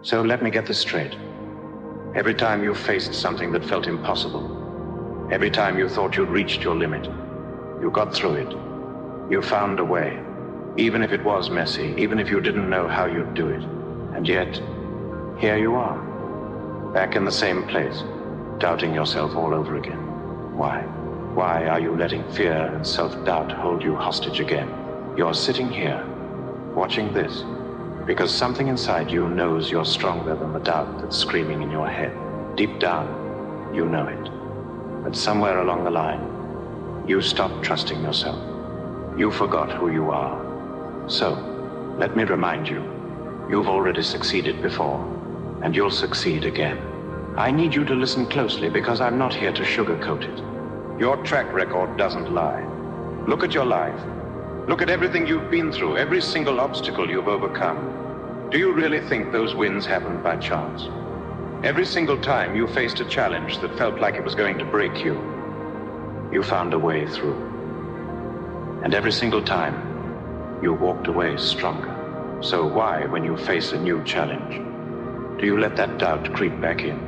So let me get this straight. Every time you faced something that felt impossible, every time you thought you'd reached your limit, you got through it. You found a way, even if it was messy, even if you didn't know how you'd do it. And yet, here you are, back in the same place, doubting yourself all over again. Why? Why are you letting fear and self-doubt hold you hostage again? You're sitting here, watching this, because something inside you knows you're stronger than the doubt that's screaming in your head. Deep down, you know it. But somewhere along the line, you stopped trusting yourself. You forgot who you are. So, let me remind you, you've already succeeded before, and you'll succeed again. I need you to listen closely because I'm not here to sugarcoat it. Your track record doesn't lie. Look at your life. Look at everything you've been through, every single obstacle you've overcome. Do you really think those wins happened by chance? Every single time you faced a challenge that felt like it was going to break you, you found a way through. And every single time, you walked away stronger. So why, when you face a new challenge, do you let that doubt creep back in?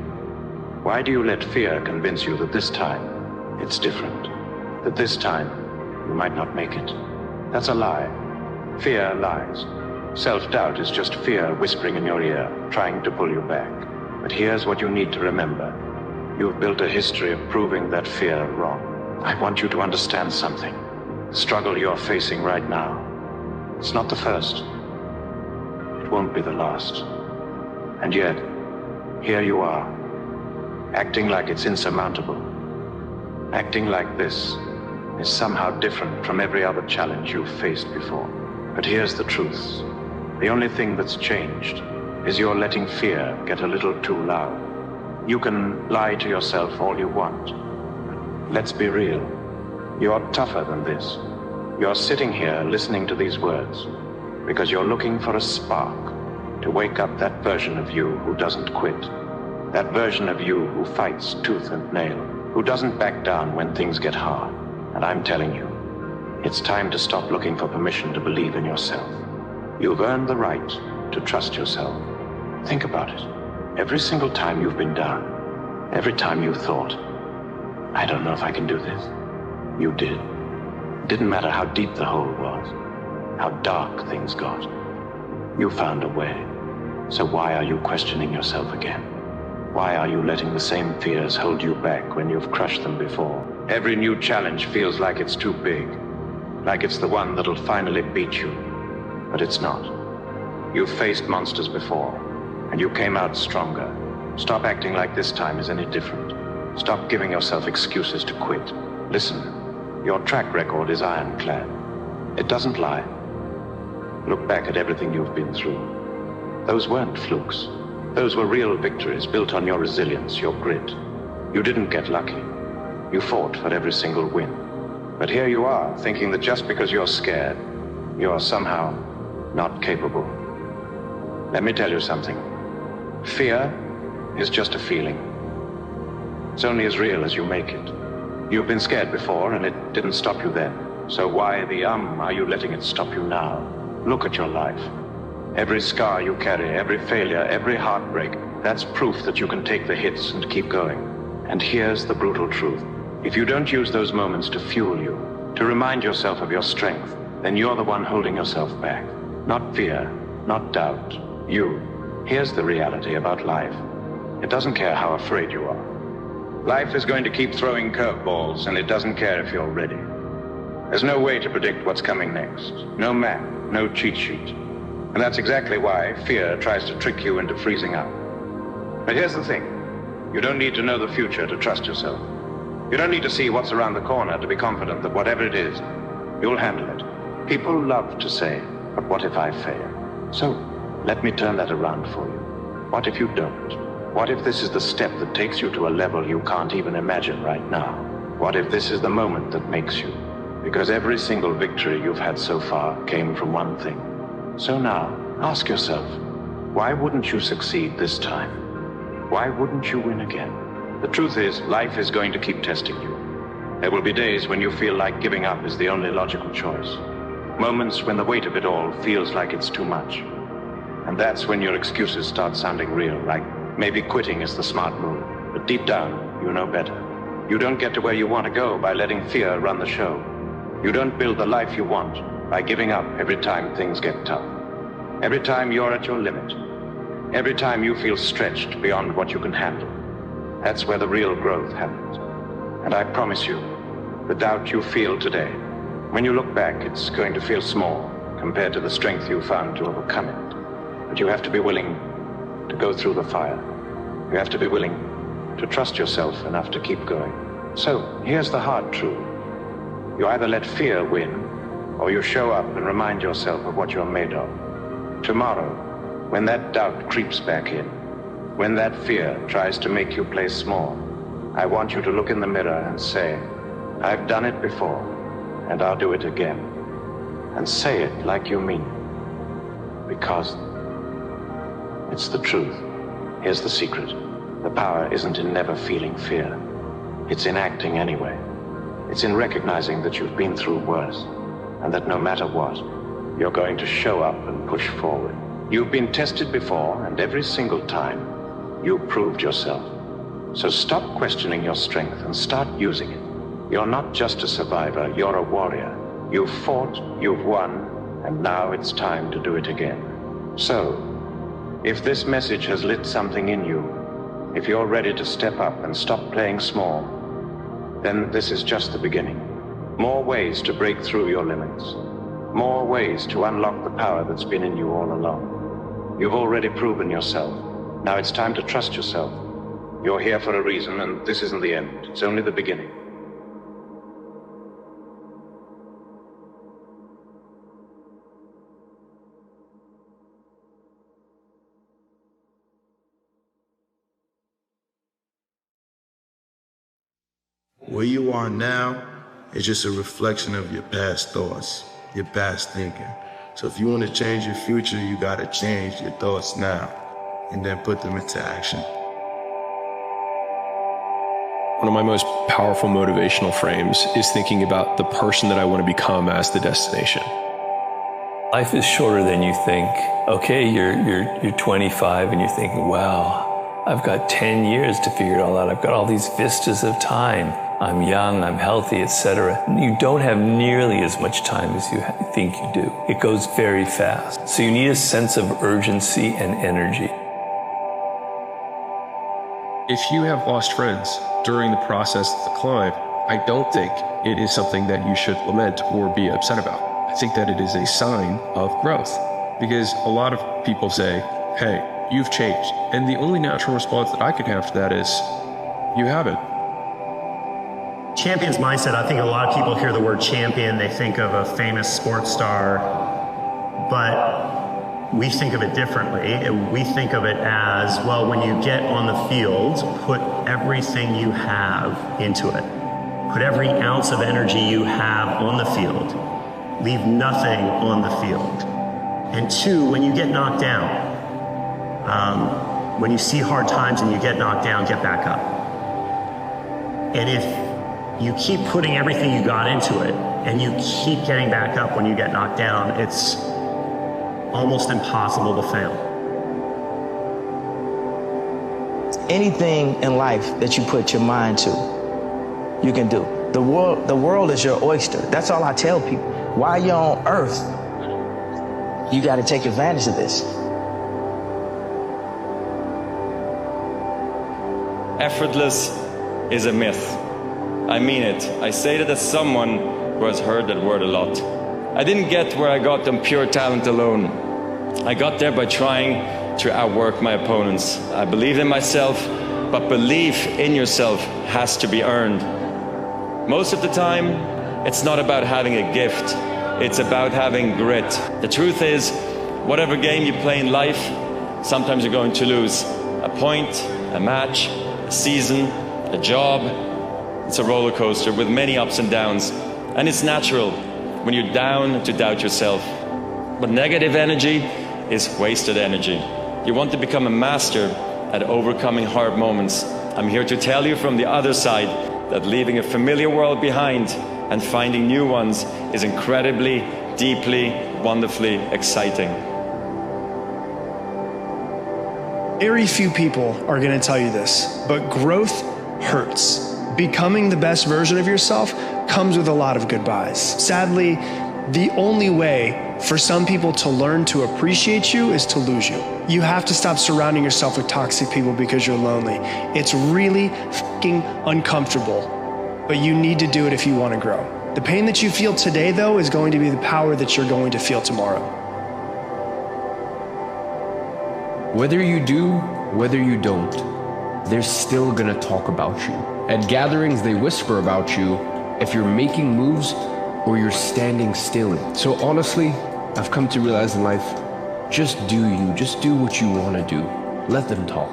Why do you let fear convince you that this time it's different? That this time you might not make it? That's a lie. Fear lies. Self-doubt is just fear whispering in your ear, trying to pull you back. But here's what you need to remember. You've built a history of proving that fear wrong. I want you to understand something. The struggle you're facing right now, it's not the first. It won't be the last. And yet, here you are, acting like it's insurmountable. Acting like this is somehow different from every other challenge you've faced before. But here's the truth. The only thing that's changed is you're letting fear get a little too loud. You can lie to yourself all you want. Let's be real. You're tougher than this. You're sitting here listening to these words because you're looking for a spark to wake up that version of you who doesn't quit. That version of you who fights tooth and nail, who doesn't back down when things get hard. And I'm telling you, it's time to stop looking for permission to believe in yourself. You've earned the right to trust yourself. Think about it. Every single time you've been down, every time you thought, I don't know if I can do this, you did. It didn't matter how deep the hole was, how dark things got. You found a way. So why are you questioning yourself again? Why are you letting the same fears hold you back when you've crushed them before? Every new challenge feels like it's too big, like it's the one that'll finally beat you. But it's not. You've faced monsters before, and you came out stronger. Stop acting like this time is any different. Stop giving yourself excuses to quit. Listen, your track record is ironclad. It doesn't lie. Look back at everything you've been through. Those weren't flukes. Those were real victories built on your resilience, your grit. You didn't get lucky. You fought for every single win. But here you are, thinking that just because you're scared, you're somehow not capable. Let me tell you something. Fear is just a feeling. It's only as real as you make it. You've been scared before, and it didn't stop you then. So why are you letting it stop you now? Look at your life. Every scar you carry, every failure, every heartbreak, that's proof that you can take the hits and keep going. And here's the brutal truth. If you don't use those moments to fuel you, to remind yourself of your strength, then you're the one holding yourself back. Not fear, not doubt, you. Here's the reality about life. It doesn't care how afraid you are. Life is going to keep throwing curveballs, and it doesn't care if you're ready. There's no way to predict what's coming next. No map, no cheat sheet. And that's exactly why fear tries to trick you into freezing up. But here's the thing. You don't need to know the future to trust yourself. You don't need to see what's around the corner to be confident that whatever it is, you'll handle it. People love to say, but what if I fail? So, let me turn that around for you. What if you don't? What if this is the step that takes you to a level you can't even imagine right now? What if this is the moment that makes you? Because every single victory you've had so far came from one thing. So now, ask yourself, why wouldn't you succeed this time? Why wouldn't you win again? The truth is, life is going to keep testing you. There will be days when you feel like giving up is the only logical choice. Moments when the weight of it all feels like it's too much. And that's when your excuses start sounding real, like maybe quitting is the smart move. But deep down, you know better. You don't get to where you want to go by letting fear run the show. You don't build the life you want by giving up every time things get tough. Every time you're at your limit. Every time you feel stretched beyond what you can handle. That's where the real growth happens. And I promise you, the doubt you feel today, when you look back, it's going to feel small compared to the strength you found to overcome it. But you have to be willing to go through the fire. You have to be willing to trust yourself enough to keep going. So here's the hard truth. You either let fear win, or you show up and remind yourself of what you're made of. Tomorrow, when that doubt creeps back in, when that fear tries to make you play small, I want you to look in the mirror and say, I've done it before, and I'll do it again. And say it like you mean it. Because it's the truth. Here's the secret. The power isn't in never feeling fear. It's in acting anyway. It's in recognizing that you've been through worse, and that no matter what, you're going to show up and push forward. You've been tested before, and every single time, you proved yourself. So stop questioning your strength and start using it. You're not just a survivor, you're a warrior. You've fought, you've won, and now it's time to do it again. So, if this message has lit something in you, if you're ready to step up and stop playing small, then this is just the beginning. More ways to break through your limits. More ways to unlock the power that's been in you all along. You've already proven yourself. Now it's time to trust yourself. You're here for a reason, and this isn't the end. It's only the beginning. Where you are now is just a reflection of your past thoughts, your past thinking. So if you want to change your future, you got to change your thoughts now and then put them into action. One of my most powerful motivational frames is thinking about the person that I want to become as the destination. Life is shorter than you think. Okay, you're 25 and you're thinking, wow, I've got 10 years to figure it all out. I've got all these vistas of time. I'm young, I'm healthy, etc. You don't have nearly as much time as you think you do. It goes very fast. So you need a sense of urgency and energy. If you have lost friends during the process of the climb, I don't think it is something that you should lament or be upset about. I think that it is a sign of growth, because a lot of people say, hey, you've changed. And the only natural response that I can have to that is, you haven't. Champion's mindset, I think a lot of people hear the word champion, they think of a famous sports star, but we think of it differently. We think of it as, well, when you get on the field, put everything you have into it. Put every ounce of energy you have on the field. Leave nothing on the field. And two, when you get knocked down, when you see hard times and you get knocked down, get back up. And if you keep putting everything you got into it and you keep getting back up when you get knocked down, it's almost impossible to fail. Anything in life that you put your mind to, you can do. The world is your oyster. That's all I tell people. While you're on earth, you got to take advantage of this. Effortless is a myth. I mean it. I say that as someone who has heard that word a lot. I didn't get where I got on pure talent alone. I got there by trying to outwork my opponents. I believed in myself, but belief in yourself has to be earned. Most of the time, it's not about having a gift. It's about having grit. The truth is, whatever game you play in life, sometimes you're going to lose. A point, a match, a season, a job. It's a roller coaster with many ups and downs. And it's natural when you're down to doubt yourself. But negative energy is wasted energy. You want to become a master at overcoming hard moments. I'm here to tell you from the other side that leaving a familiar world behind and finding new ones is incredibly, deeply, wonderfully exciting. Very few people are going to tell you this, but growth hurts. Becoming the best version of yourself comes with a lot of goodbyes. Sadly, the only way for some people to learn to appreciate you is to lose you. You have to stop surrounding yourself with toxic people because you're lonely. It's really fucking uncomfortable, but you need to do it if you want to grow. The pain that you feel today, though, is going to be the power that you're going to feel tomorrow. Whether you do, whether you don't, they're still gonna talk about you. At gatherings, they whisper about you if you're making moves or you're standing still. So honestly, I've come to realize in life, just do you, just do what you wanna do. Let them talk.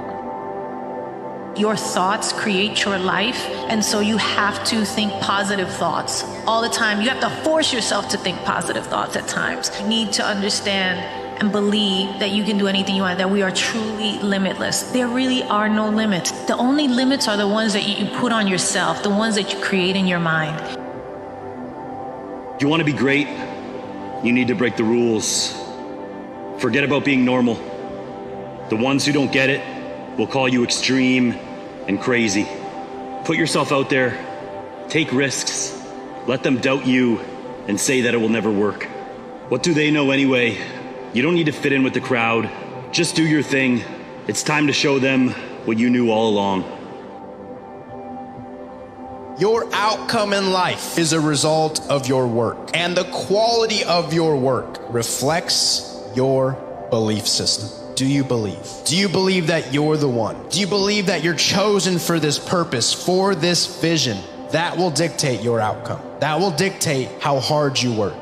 Your thoughts create your life, and so you have to think positive thoughts all the time. You have to force yourself to think positive thoughts at times. You need to understand and believe that you can do anything you want, that we are truly limitless. There really are no limits. The only limits are the ones that you put on yourself, the ones that you create in your mind. You want to be great, you need to break the rules. Forget about being normal. The ones who don't get it will call you extreme and crazy. Put yourself out there, take risks, let them doubt you and say that it will never work. What do they know anyway? You don't need to fit in with the crowd. Just do your thing. It's time to show them what you knew all along. Your outcome in life is a result of your work, and the quality of your work reflects your belief system. Do you believe? Do you believe that you're the one? Do you believe that you're chosen for this purpose, for this vision? That will dictate your outcome. That will dictate how hard you work.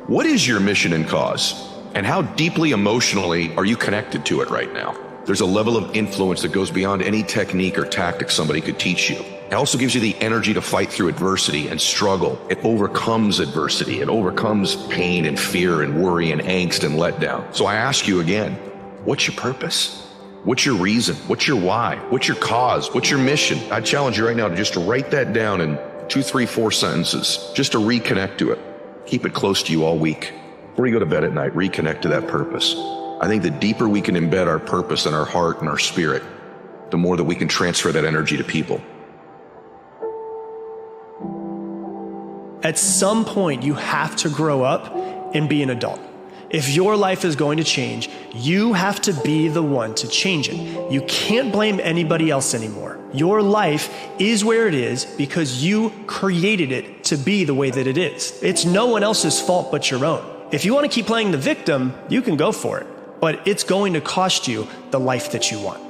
What is your mission and cause? And how deeply emotionally are you connected to it right now? There's a level of influence that goes beyond any technique or tactic somebody could teach you. It also gives you the energy to fight through adversity and struggle. It overcomes adversity. It overcomes pain and fear and worry and angst and letdown. So I ask you again, what's your purpose? What's your reason? What's your why? What's your cause? What's your mission? I challenge you right now to just to write that down in 2, 3, 4 sentences, just to reconnect to it. Keep it close to you all week. Before you go to bed at night, reconnect to that purpose. I think the deeper we can embed our purpose in our heart and our spirit, the more that we can transfer that energy to people. At some point, you have to grow up and be an adult. If your life is going to change, you have to be the one to change it. You can't blame anybody else anymore. Your life is where it is because you created it to be the way that it is. It's no one else's fault but your own. If you want to keep playing the victim, you can go for it, but it's going to cost you the life that you want.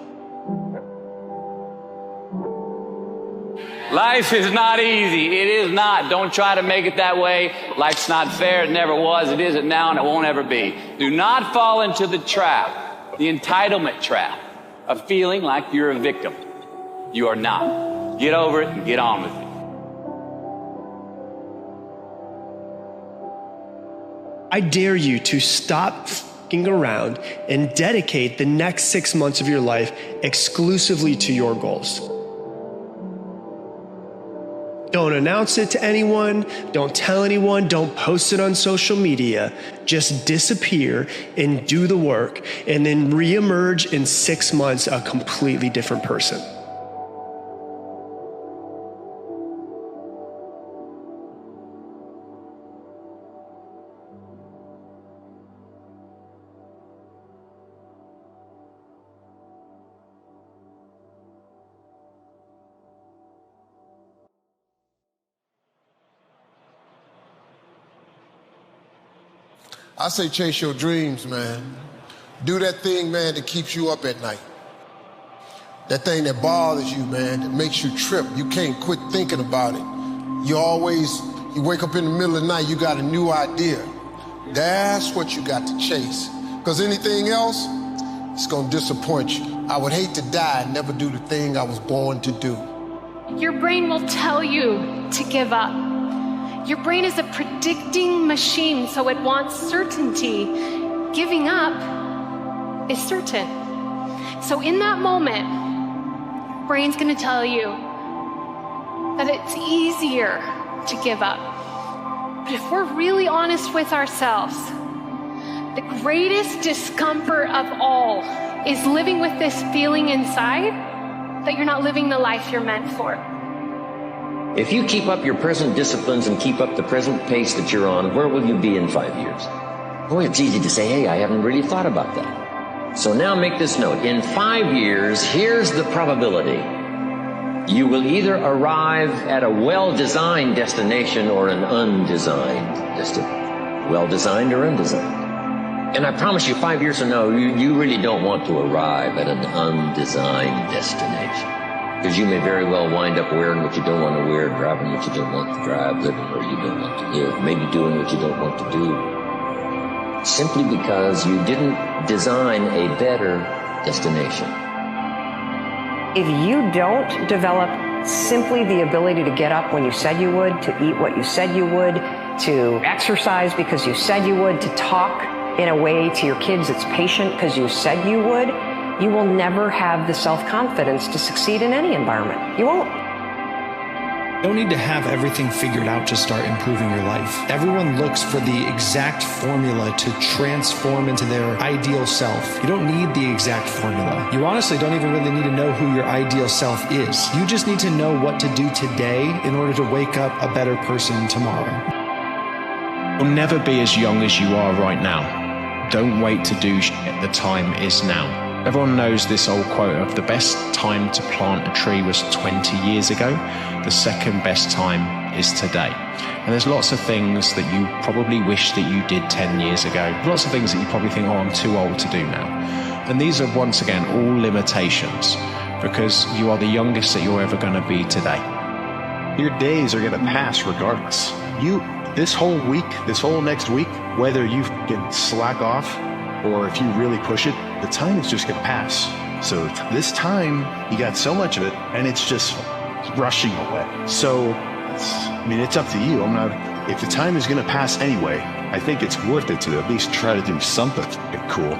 Life is not easy. It is not. Don't try to make it that way. Life's not fair. It never was. It isn't now, and it won't ever be. Do not fall into the trap, the entitlement trap of feeling like you're a victim. You are not. Get over it and get on with it. I dare you to stop f***ing around and dedicate the next 6 months of your life exclusively to your goals. Don't announce it to anyone, don't tell anyone, don't post it on social media. Just disappear and do the work and then reemerge in 6 months a completely different person. I say chase your dreams, man. Do that thing, man, that keeps you up at night. That thing that bothers you, man, that makes you trip. You can't quit thinking about it. You wake up in the middle of the night, you got a new idea. That's what you got to chase. Because anything else, it's gonna disappoint you. I would hate to die and never do the thing I was born to do. Your brain will tell you to give up. Your brain is a predicting machine, so it wants certainty. Giving up is certain. So in that moment, brain's gonna tell you that it's easier to give up. But if we're really honest with ourselves, the greatest discomfort of all is living with this feeling inside that you're not living the life you're meant for. If you keep up your present disciplines and keep up the present pace that you're on, where will you be in 5 years? Boy, it's easy to say, hey, I haven't really thought about that. So now make this note. In 5 years, here's the probability. You will either arrive at a well-designed destination or an undesigned destination. Well-designed or undesigned. And I promise you, 5 years from now, you really don't want to arrive at an undesigned destination. Because you may very well wind up wearing what you don't want to wear, driving what you don't want to drive, living where you don't want to live, maybe doing what you don't want to do. Simply because you didn't design a better destination. If you don't develop simply the ability to get up when you said you would, to eat what you said you would, to exercise because you said you would, to talk in a way to your kids that's patient because you said you would, you will never have the self-confidence to succeed in any environment. You won't. You don't need to have everything figured out to start improving your life. Everyone looks for the exact formula to transform into their ideal self. You don't need the exact formula. You honestly don't even really need to know who your ideal self is. You just need to know what to do today in order to wake up a better person tomorrow. You'll never be as young as you are right now. Don't wait to do shit. The time is now. Everyone knows this old quote of the best time to plant a tree was 20 years ago. The second best time is today. And there's lots of things that you probably wish that you did 10 years ago. Lots of things that you probably think, oh, I'm too old to do now. And these are, once again, all limitations because you are the youngest that you're ever going to be today. Your days are going to pass regardless. This whole week, this whole next week, whether you can slack off or if you really push it, the time is just going to pass. So this time, you got so much of it, and it's just rushing away. So, it's up to you. If the time is going to pass anyway, I think it's worth it to at least try to do something cool.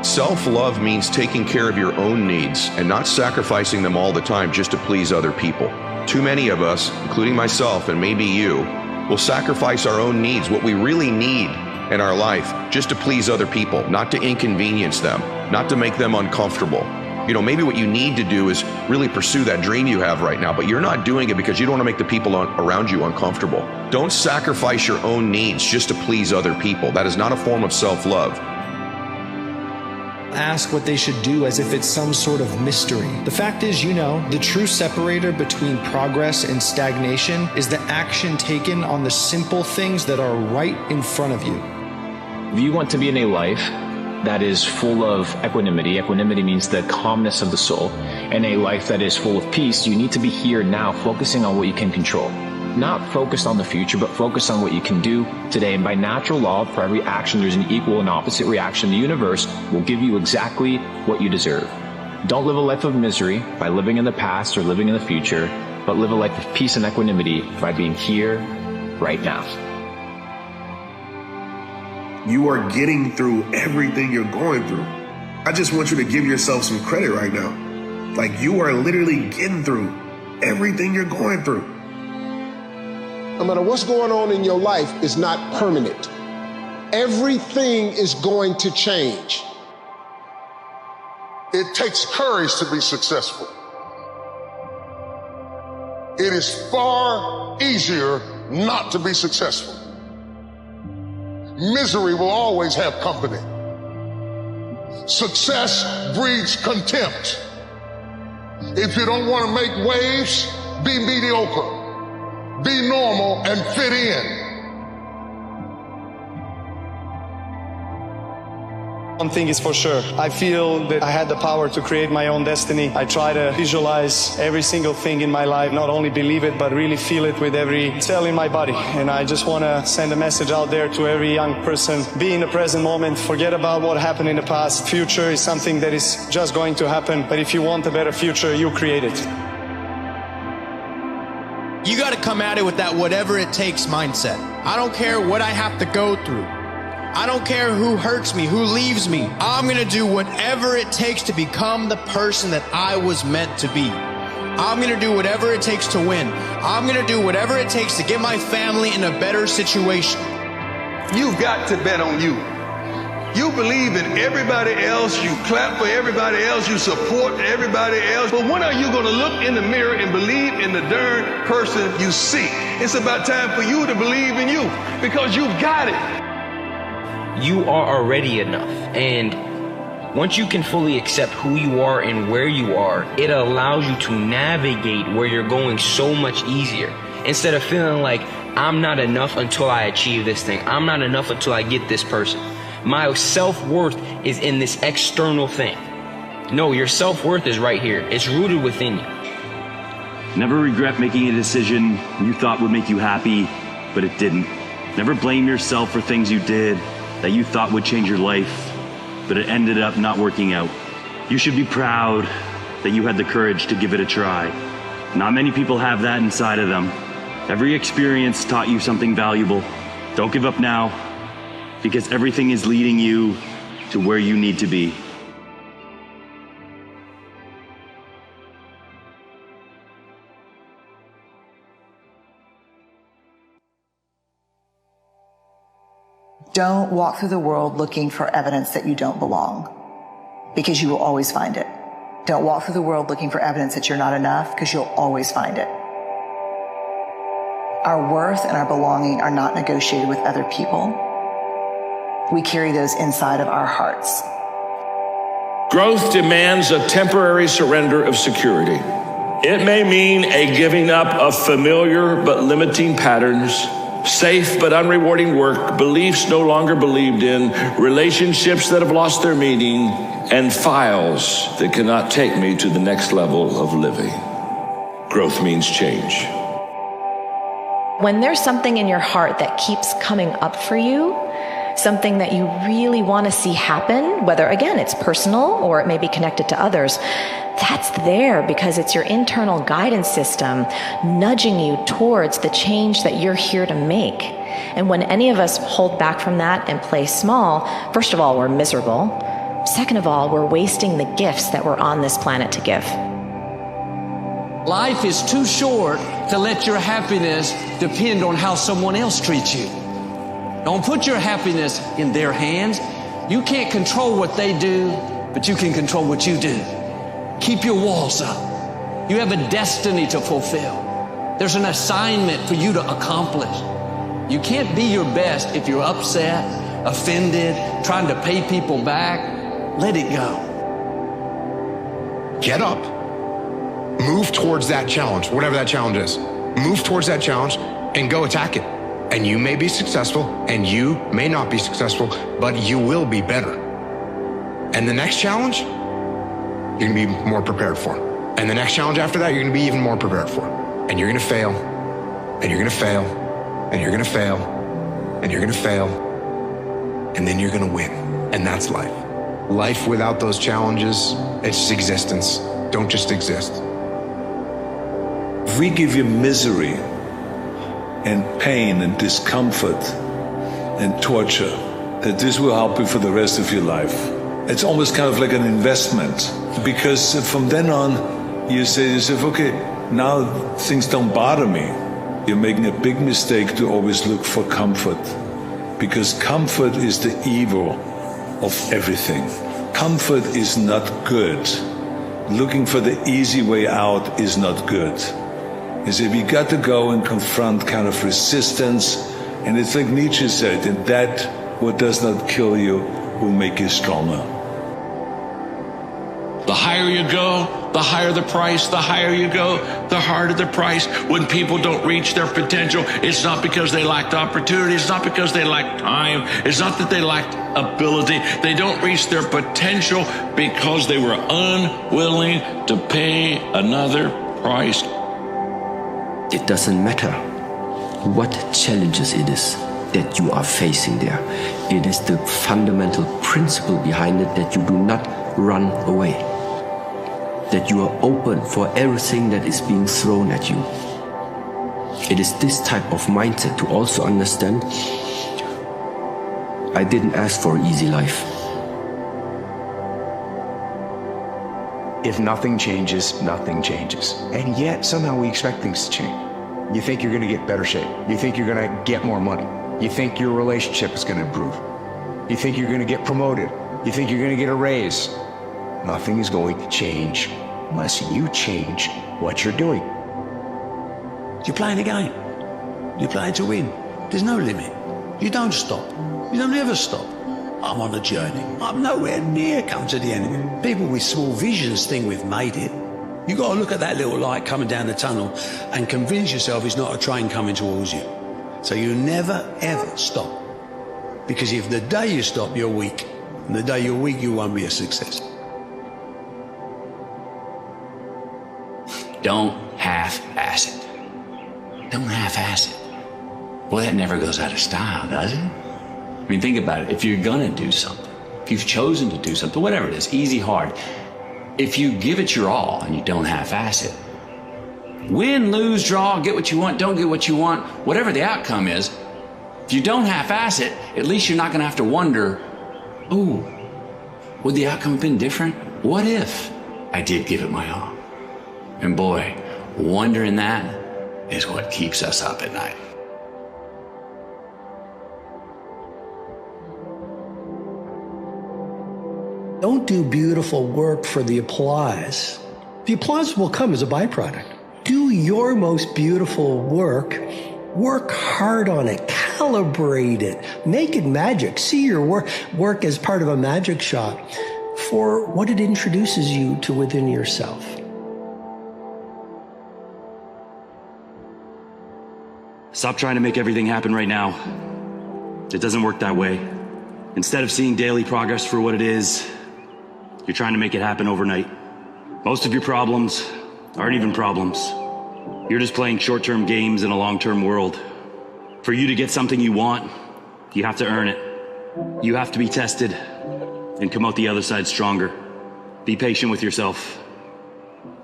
Self-love means taking care of your own needs and not sacrificing them all the time just to please other people. Too many of us, including myself and maybe you, will sacrifice our own needs, what we really need in our life, just to please other people, not to inconvenience them, not to make them uncomfortable. Maybe what you need to do is really pursue that dream you have right now, but you're not doing it because you don't want to make the people around you uncomfortable. Don't sacrifice your own needs just to please other people. That is not a form of self-love. Ask what they should do as if it's some sort of mystery. The fact is, the true separator between progress and stagnation is the action taken on the simple things that are right in front of you. If you want to be in a life that is full of equanimity means the calmness of the soul, and a life that is full of peace, you need to be here now, focusing on what you can control. Not focused on the future, but focused on what you can do today. And by natural law, for every action, there's an equal and opposite reaction. The universe will give you exactly what you deserve. Don't live a life of misery by living in the past or living in the future, but live a life of peace and equanimity by being here right now. You are getting through everything you're going through. I just want you to give yourself some credit right now. Like, you are literally getting through everything you're going through. No matter what's going on in your life is not permanent. Everything is going to change. It takes courage to be successful. It is far easier not to be successful. Misery will always have company. Success breeds contempt. If you don't want to make waves, be mediocre. Be normal and fit in. One thing is for sure, I feel that I had the power to create my own destiny. I try to visualize every single thing in my life, not only believe it, but really feel it with every cell in my body. And I just want to send a message out there to every young person. Be in the present moment. Forget about what happened in the past. Future is something that is just going to happen. But if you want a better future, you create it. You got to come at it with that whatever it takes mindset. I don't care what I have to go through. I don't care who hurts me, who leaves me. I'm going to do whatever it takes to become the person that I was meant to be. I'm going to do whatever it takes to win. I'm going to do whatever it takes to get my family in a better situation. You've got to bet on you. You believe in everybody else, you clap for everybody else, you support everybody else. But when are you going to look in the mirror and believe in the darn person you see? It's about time for you to believe in you, because you've got it. You are already enough. And once you can fully accept who you are and where you are, it allows you to navigate where you're going so much easier. Instead of feeling like, I'm not enough until I achieve this thing. I'm not enough until I get this person. My self-worth is in this external thing. No, your self-worth is right here. It's rooted within you. Never regret making a decision you thought would make you happy, but it didn't. Never blame yourself for things you did that you thought would change your life, but it ended up not working out. You should be proud that you had the courage to give it a try. Not many people have that inside of them. Every experience taught you something valuable. Don't give up now, because everything is leading you to where you need to be. Don't walk through the world looking for evidence that you don't belong, because you will always find it. Don't walk through the world looking for evidence that you're not enough, because you'll always find it. Our worth and our belonging are not negotiated with other people. We carry those inside of our hearts. Growth demands a temporary surrender of security. It may mean a giving up of familiar but limiting patterns, safe but unrewarding work, beliefs no longer believed in, relationships that have lost their meaning, and files that cannot take me to the next level of living. Growth means change. When there's something in your heart that keeps coming up for you, something that you really want to see happen, whether, again, it's personal or it may be connected to others, that's there because it's your internal guidance system nudging you towards the change that you're here to make. And when any of us hold back from that and play small, first of all, we're miserable. Second of all, we're wasting the gifts that we're on this planet to give. Life is too short to let your happiness depend on how someone else treats you. Don't put your happiness in their hands. You can't control what they do, but you can control what you do. Keep your walls up. You have a destiny to fulfill. There's an assignment for you to accomplish. You can't be your best if you're upset, offended, trying to pay people back. Let it go. Get up. Move towards that challenge, whatever that challenge is. Move towards that challenge and go attack it. And you may be successful and you may not be successful, but you will be better. And the next challenge, you're gonna be more prepared for. And the next challenge after that, you're gonna be even more prepared for. And you're gonna fail, and you're gonna fail, and you're gonna fail, and you're gonna fail, and then you're gonna win. And that's life. Life without those challenges, it's just existence. Don't just exist. If we give you misery and pain and discomfort and torture, that this will help you for the rest of your life. It's almost kind of like an investment, because from then on, you say to yourself, okay, now things don't bother me. You're making a big mistake to always look for comfort, because comfort is the evil of everything. Comfort is not good. Looking for the easy way out is not good. Is if you got to go and confront kind of resistance, and it's like Nietzsche said, that what does not kill you will make you stronger. The higher you go, the higher the price. The higher you go, the harder the price. When people don't reach their potential, it's not because they lacked opportunity. It's not because they lacked time. It's not that they lacked ability. They don't reach their potential because they were unwilling to pay another price. It doesn't matter what challenges it is that you are facing there. It is the fundamental principle behind it that you do not run away. That you are open for everything that is being thrown at you. It is this type of mindset to also understand, I didn't ask for an easy life. If nothing changes, nothing changes. And yet, somehow we expect things to change. You think you're gonna get better shape. You think you're gonna get more money. You think your relationship is gonna improve. You think you're going to get promoted. You think you're going to get a raise. Nothing is going to change unless you change what you're doing. You're playing a game. You're playing to win. There's no limit. You don't stop. You don't ever stop. I'm on a journey. I'm nowhere near come to the end. People with small visions think we've made it. You got to look at that little light coming down the tunnel and convince yourself it's not a train coming towards you. So you never, ever stop. Because if the day you stop, you're weak. And the day you're weak, you won't be a success. Don't half-ass it. Don't half-ass it. Well, that never goes out of style, does it? I mean, think about it. If you're gonna do something, if you've chosen to do something, whatever it is, easy, hard, if you give it your all and you don't half-ass it, win, lose, draw, get what you want, don't get what you want, whatever the outcome is, if you don't half-ass it, at least you're not gonna have to wonder, ooh, would the outcome have been different? What if I did give it my all? And boy, wondering that is what keeps us up at night. Don't do beautiful work for the applause. The applause will come as a byproduct. Do your most beautiful work. Work hard on it. Calibrate it. Make it magic. See your work as part of a magic shop for what it introduces you to within yourself. Stop trying to make everything happen right now. It doesn't work that way. Instead of seeing daily progress for what it is, you're trying to make it happen overnight. Most of your problems aren't even problems. You're just playing short-term games in a long-term world. For you to get something you want, you have to earn it. You have to be tested and come out the other side stronger. Be patient with yourself.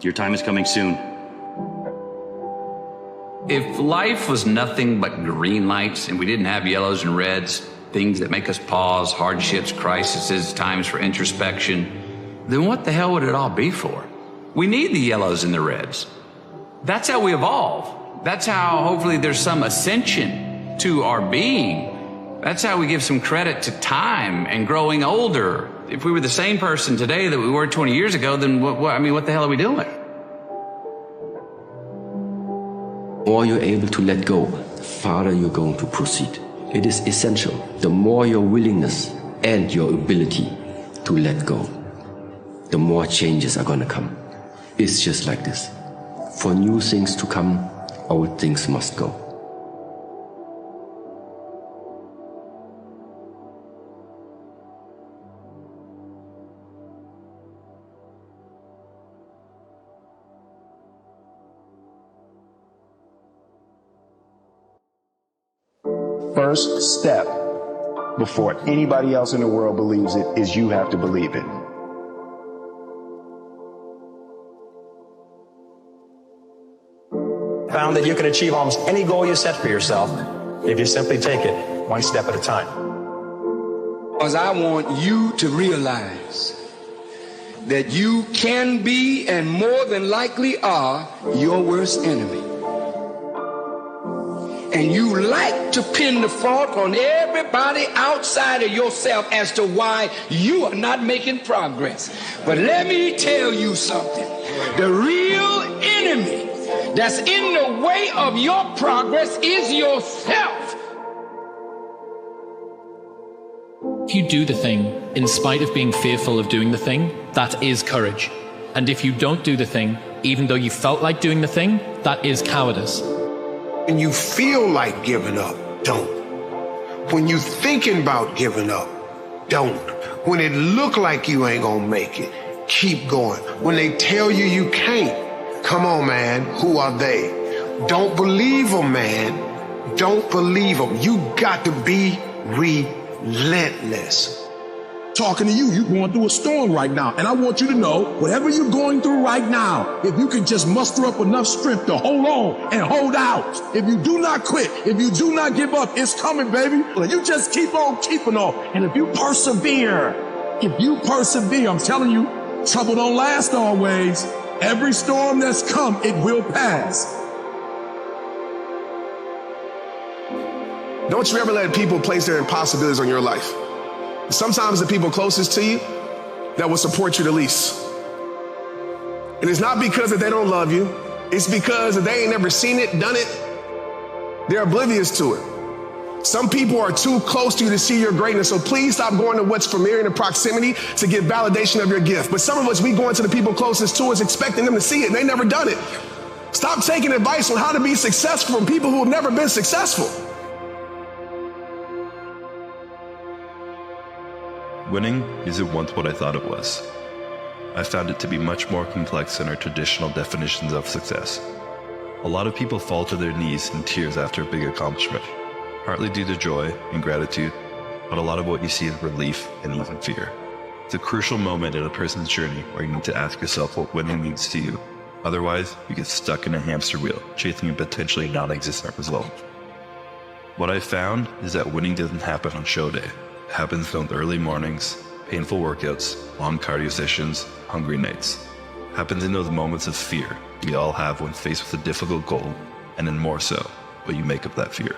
Your time is coming soon. If life was nothing but green lights and we didn't have yellows and reds, things that make us pause, hardships, crises, times for introspection, then what the hell would it all be for? We need the yellows and the reds. That's how we evolve. That's how hopefully there's some ascension to our being. That's how we give some credit to time and growing older. If we were the same person today that we were 20 years ago, then what the hell are we doing? The more you're able to let go, the farther you're going to proceed. It is essential. The more your willingness and your ability to let go, the more changes are gonna come. It's just like this. For new things to come, old things must go. First step before anybody else in the world believes it is you have to believe it. Found that you can achieve almost any goal you set for yourself if you simply take it one step at a time. Because I want you to realize that you can be and more than likely are your worst enemy. And you like to pin the fault on everybody outside of yourself as to why you are not making progress. But let me tell you something. The real enemy that's in the way of your progress is yourself. If you do the thing in spite of being fearful of doing the thing, that is courage. And if you don't do the thing, even though you felt like doing the thing, that is cowardice. When you feel like giving up, don't. When you thinking about giving up, don't. When it look like you ain't gonna make it, keep going. When they tell you you can't, come on, man, who are they? Don't believe them, man. Don't believe them. You got to be relentless. Talking to you, you're going through a storm right now. And I want you to know, whatever you're going through right now, if you can just muster up enough strength to hold on and hold out, if you do not quit, if you do not give up, it's coming, baby. You just keep on keeping on. And if you persevere, I'm telling you, trouble don't last always. Every storm that's come, it will pass. Don't you ever let people place their impossibilities on your life. Sometimes the people closest to you that will support you the least. And it's not because that they don't love you. It's because that they ain't never seen it, done it. They're oblivious to it. Some people are too close to you to see your greatness, so please stop going to what's familiar in the proximity to get validation of your gift. But some of us, we go into the people closest to us expecting them to see it, and they never done it. Stop taking advice on how to be successful from people who have never been successful. Winning isn't once what I thought it was. I found it to be much more complex than our traditional definitions of success. A lot of people fall to their knees in tears after a big accomplishment, partly due to joy and gratitude, but a lot of what you see is relief and even fear. It's a crucial moment in a person's journey where you need to ask yourself what winning means to you. Otherwise, you get stuck in a hamster wheel, chasing a potentially non-existent result. What I've found is that winning doesn't happen on show day. It happens on early mornings, painful workouts, long cardio sessions, hungry nights. It happens in those moments of fear we all have when faced with a difficult goal, and then more so, when you make up that fear.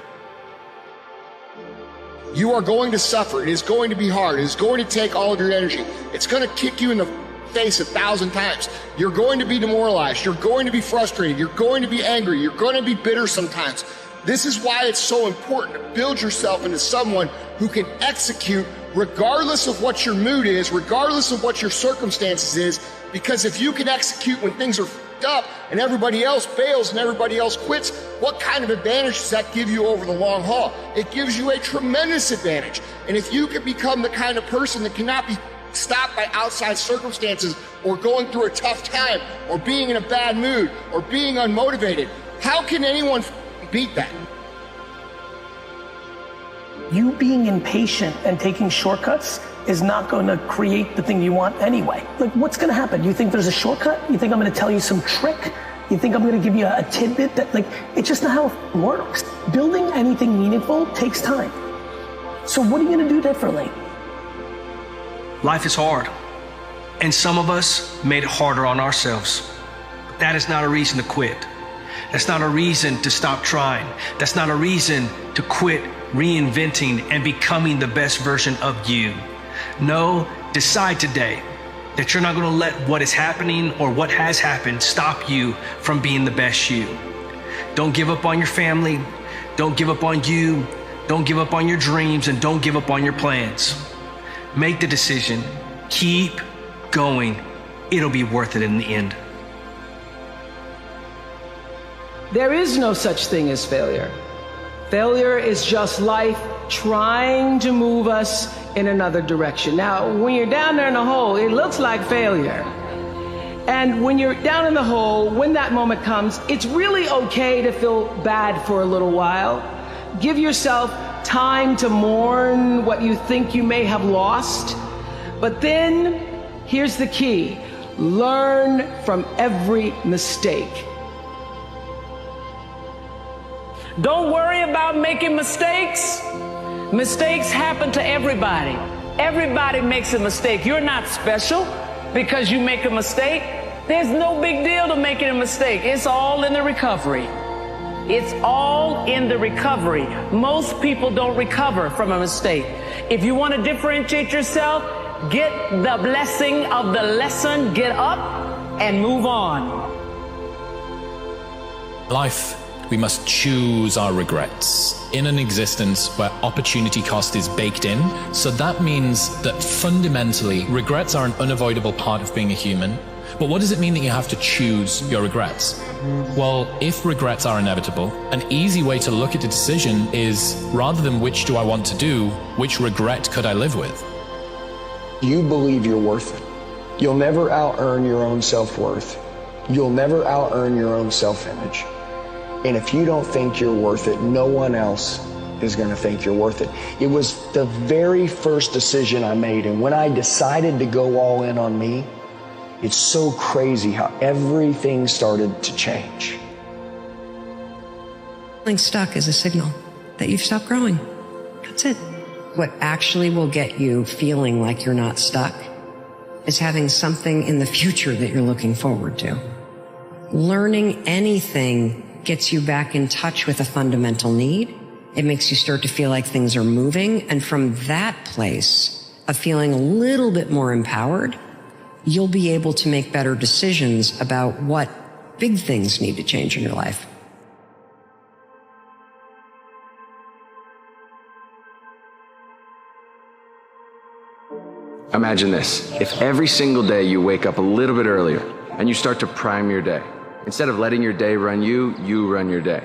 You are going to suffer. It is going to be hard. It is going to take all of your energy. It's going to kick you in the face 1,000 times. You're going to be demoralized. You're going to be frustrated. You're going to be angry. You're going to be bitter sometimes. This is why it's so important to build yourself into someone who can execute regardless of what your mood is, regardless of what your circumstances is, because if you can execute when things are f***ed up and everybody else bails and everybody else quits, what kind of advantage does that give you over the long haul? It gives you a tremendous advantage. And if you can become the kind of person that cannot be stopped by outside circumstances or going through a tough time or being in a bad mood or being unmotivated, how can anyone beat that? You being impatient and taking shortcuts is not going to create the thing you want anyway. Like, what's going to happen? You think there's a shortcut? You think I'm going to tell you some trick? You think I'm going to give you a tidbit that, like, it's just not how it works. Building anything meaningful takes time. So what are you going to do differently? Life is hard, and some of us made it harder on ourselves. But that is not a reason to quit. That's not a reason to stop trying. That's not a reason to quit reinventing and becoming the best version of you. No, decide today that you're not going to let what is happening or what has happened stop you from being the best you. Don't give up on your family. Don't give up on you. Don't give up on your dreams, and don't give up on your plans. Make the decision. Keep going. It'll be worth it in the end. There is no such thing as failure. Failure is just life trying to move us in another direction. Now, when you're down there in the hole, it looks like failure. And when you're down in the hole, when that moment comes, it's really okay to feel bad for a little while. Give yourself time to mourn what you think you may have lost. But then, here's the key. Learn from every mistake. Don't worry about making mistakes. Mistakes happen to everybody. Everybody makes a mistake. You're not special because you make a mistake. There's no big deal to making a mistake. It's all in the recovery. It's all in the recovery. Most people don't recover from a mistake. If you want to differentiate yourself, get the blessing of the lesson, get up and move on. Life, we must choose our regrets in an existence where opportunity cost is baked in. So that means that fundamentally, regrets are an unavoidable part of being a human. But what does it mean that you have to choose your regrets? Well, if regrets are inevitable, an easy way to look at a decision is, rather than which do I want to do, which regret could I live with? You believe you're worth it. You'll never out-earn your own self-worth. You'll never out-earn your own self-image. And if you don't think you're worth it, no one else is going to think you're worth it. It was the very first decision I made. And when I decided to go all in on me, it's so crazy how everything started to change. Feeling stuck is a signal that you've stopped growing. That's it. What actually will get you feeling like you're not stuck is having something in the future that you're looking forward to. Learning anything gets you back in touch with a fundamental need. It makes you start to feel like things are moving. And from that place, of feeling a little bit more empowered, you'll be able to make better decisions about what big things need to change in your life. Imagine this. If every single day you wake up a little bit earlier and you start to prime your day, instead of letting your day run you, you run your day.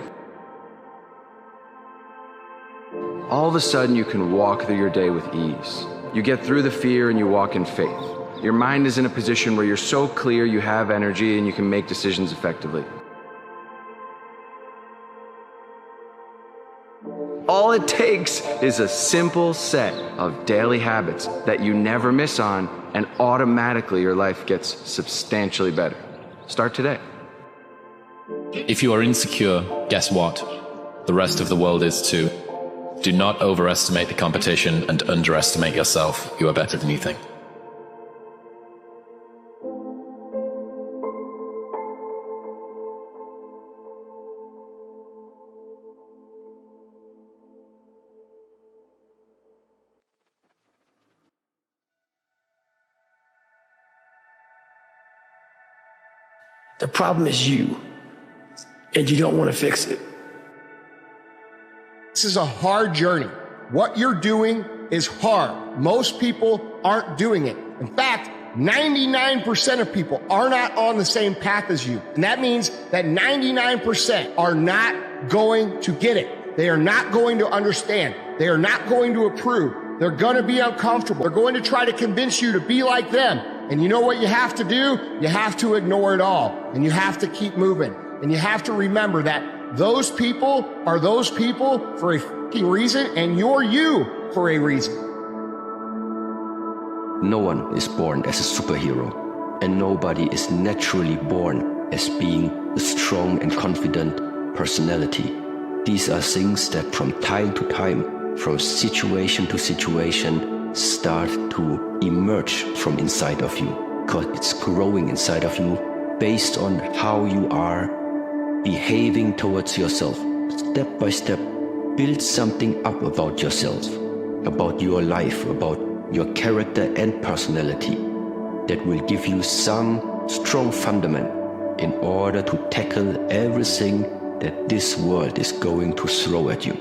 All of a sudden you can walk through your day with ease. You get through the fear and you walk in faith. Your mind is in a position where you're so clear, you have energy, and you can make decisions effectively. All it takes is a simple set of daily habits that you never miss on, and automatically your life gets substantially better. Start today. If you are insecure, guess what? The rest of the world is too. Do not overestimate the competition and underestimate yourself. You are better than you think. The problem is you, and you don't want to fix it. This is a hard journey. What you're doing is hard. Most people aren't doing it. In fact, 99% of people are not on the same path as you. And that means that 99% are not going to get it. They are not going to understand. They are not going to approve. They're going to be uncomfortable. They're going to try to convince you to be like them. And you know what you have to do? You have to ignore it all. And you have to keep moving. And you have to remember that those people are those people for a fucking reason, and you're you for a reason. No one is born as a superhero, and nobody is naturally born as being a strong and confident personality. These are things that from time to time, from situation to situation, start to emerge from inside of you, because it's growing inside of you based on how you are behaving towards yourself. Step by step, build something up about yourself, about your life, about your character and personality that will give you some strong fundament in order to tackle everything that this world is going to throw at you.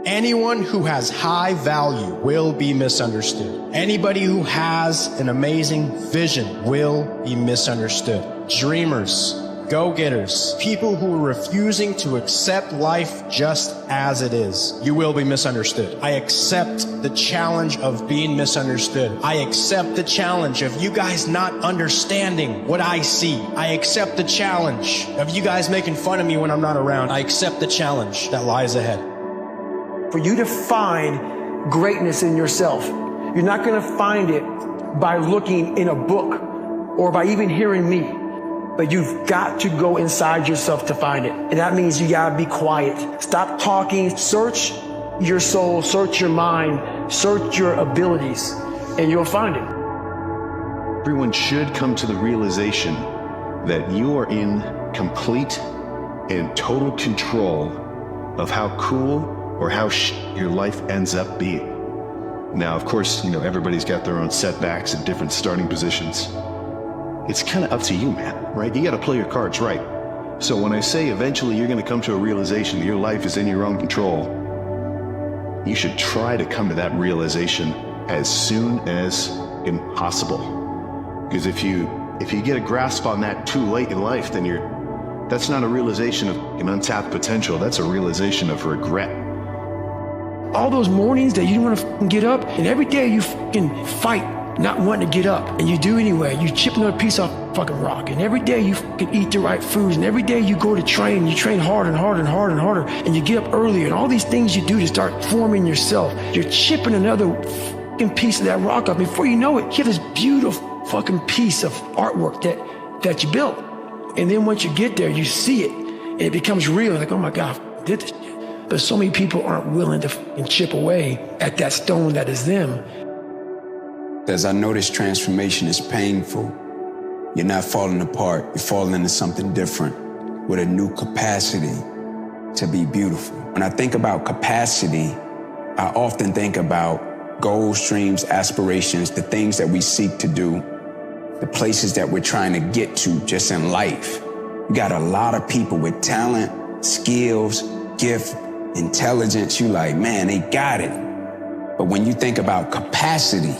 Anyone who has high value will be misunderstood. Anybody who has an amazing vision will be misunderstood. Dreamers, go-getters, people who are refusing to accept life just as it is, you will be misunderstood. I accept the challenge of being misunderstood. I accept the challenge of you guys not understanding what I see. I accept the challenge of you guys making fun of me when I'm not around. I accept the challenge that lies ahead. For you to find greatness in yourself, you're not going to find it by looking in a book or by even hearing me. But you've got to go inside yourself to find it. And that means you gotta be quiet. Stop talking, search your soul, search your mind, search your abilities, and you'll find it. Everyone should come to the realization that you are in complete and total control of how cool or how your life ends up being. Now, of course, everybody's got their own setbacks and different starting positions. It's kind of up to you, man, right? You got to play your cards right. So when I say eventually you're going to come to a realization that your life is in your own control, you should try to come to that realization as soon as impossible. Because if you get a grasp on that too late in life, then that's not a realization of an untapped potential. That's a realization of regret. All those mornings that you don't want to get up, and every day you fucking fight not wanting to get up, and you do anyway. You chip another piece off fucking rock, and every day you fucking eat the right foods, and every day you go to train, you train harder and harder and harder and harder, and you get up earlier, and all these things you do to start forming yourself. You're chipping another fucking piece of that rock up. Before you know it, you have this beautiful fucking piece of artwork that you built. And then once you get there, you see it, and it becomes real. Like, oh my God, I did this shit. But so many people aren't willing to fucking chip away at that stone that is them. As I know this transformation is painful, you're not falling apart, you're falling into something different with a new capacity to be beautiful. When I think about capacity, I often think about goals, dreams, aspirations, the things that we seek to do, the places that we're trying to get to just in life. You got a lot of people with talent, skills, gift, intelligence. You like, man, they got it. But when you think about capacity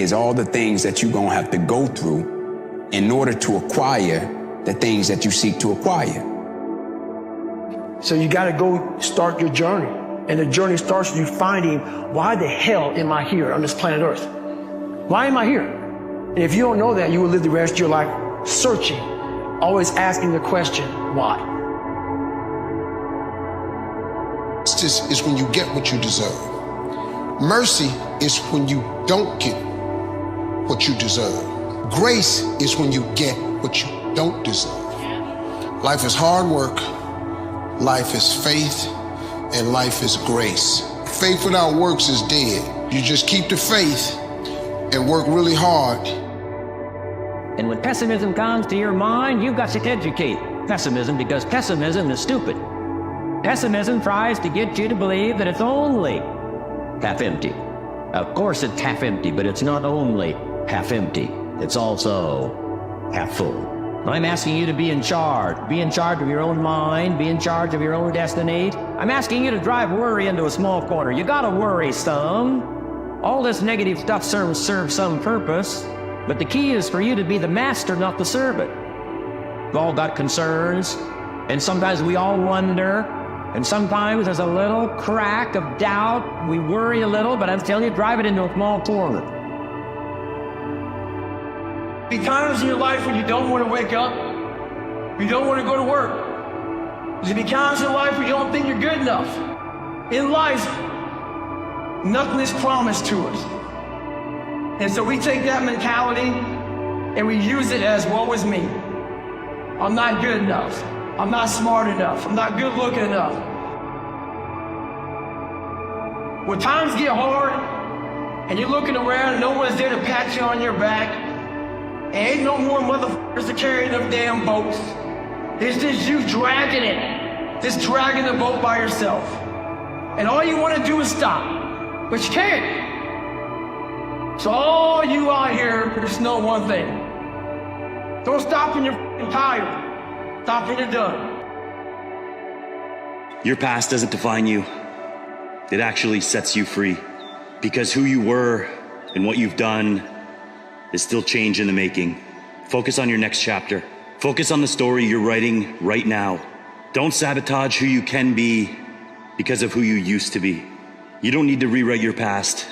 is all the things that you're gonna have to go through in order to acquire the things that you seek to acquire. So you gotta go start your journey. And the journey starts with you finding, why the hell am I here on this planet Earth? Why am I here? And if you don't know that, you will live the rest of your life searching, always asking the question, why? Justice is when you get what you deserve. Mercy is when you don't get what you deserve. Grace is when you get what you don't deserve. Life is hard work, life is faith, and life is grace. Faith without works is dead. You just keep the faith and work really hard. And when pessimism comes to your mind, you've got to educate pessimism, because pessimism is stupid. Pessimism tries to get you to believe that it's only half empty. Of course it's half empty, but it's not only half empty. It's also half full. I'm asking you to be in charge of your own mind, be in charge of your own destiny. I'm asking you to drive worry into a small corner. You gotta worry some. All this negative stuff serves some purpose, but the key is for you to be the master, not the servant. We've all got concerns, and sometimes we all wonder, and sometimes there's a little crack of doubt. We worry a little, but I'm telling you, drive it into a small corner. Be times in your life when you don't want to wake up, you don't want to go to work. There's be times in life where you don't think you're good enough. In life, nothing is promised to us. And so we take that mentality and we use it as, woe is me. I'm not good enough. I'm not smart enough. I'm not good looking enough. When times get hard and you're looking around and no one's there to pat you on your back, ain't no more motherfuckers to carry them damn boats. It's just you dragging it. Just dragging the boat by yourself. And all you want to do is stop. But you can't. So all you out here, just know one thing. Don't stop when you're tired. Stop when you're done. Your past doesn't define you. It actually sets you free. Because who you were and what you've done is still change in the making. Focus on your next chapter. Focus on the story you're writing right now. Don't sabotage who you can be because of who you used to be. You don't need to rewrite your past.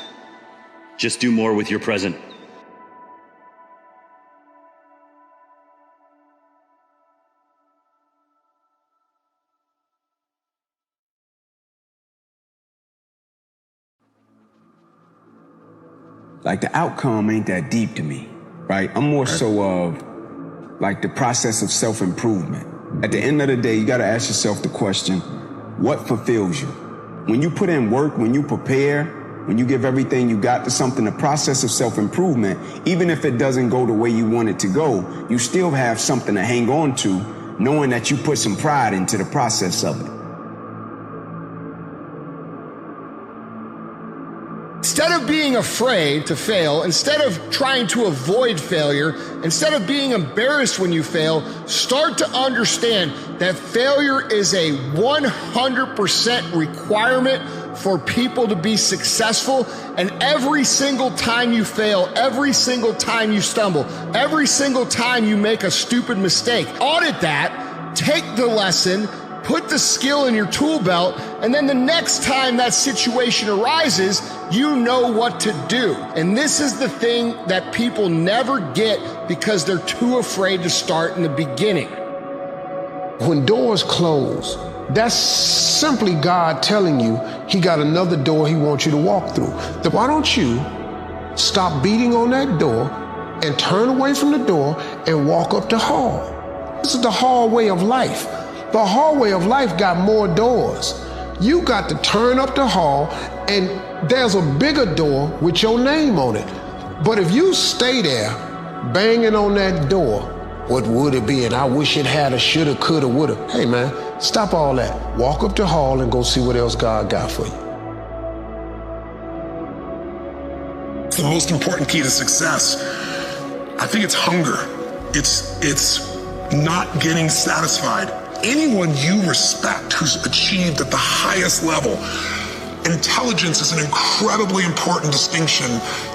Just do more with your present. Like, the outcome ain't that deep to me, right? I'm more so of like the process of self-improvement. At the end of the day, you gotta ask yourself the question, what fulfills you? When you put in work, when you prepare, when you give everything you got to something, the process of self-improvement, even if it doesn't go the way you want it to go, you still have something to hang on to, knowing that you put some pride into the process of it. Instead of being afraid to fail, instead of trying to avoid failure, instead of being embarrassed when you fail, start to understand that failure is a 100% requirement for people to be successful. And every single time you fail, every single time you stumble, every single time you make a stupid mistake, audit that, take the lesson, put the skill in your tool belt, and then the next time that situation arises, you know what to do. And this is the thing that people never get because they're too afraid to start in the beginning. When doors close, that's simply God telling you he got another door he wants you to walk through. Then why don't you stop beating on that door and turn away from the door and walk up the hall? This is the hallway of life. The hallway of life got more doors. You got to turn up the hall, and there's a bigger door with your name on it. But if you stay there banging on that door, what would it be? And I wish it had a shoulda, coulda, woulda. Hey man, stop all that. Walk up the hall and go see what else God got for you. It's the most important key to success. I think it's hunger. It's not getting satisfied. Anyone you respect who's achieved at the highest level, intelligence is an incredibly important distinction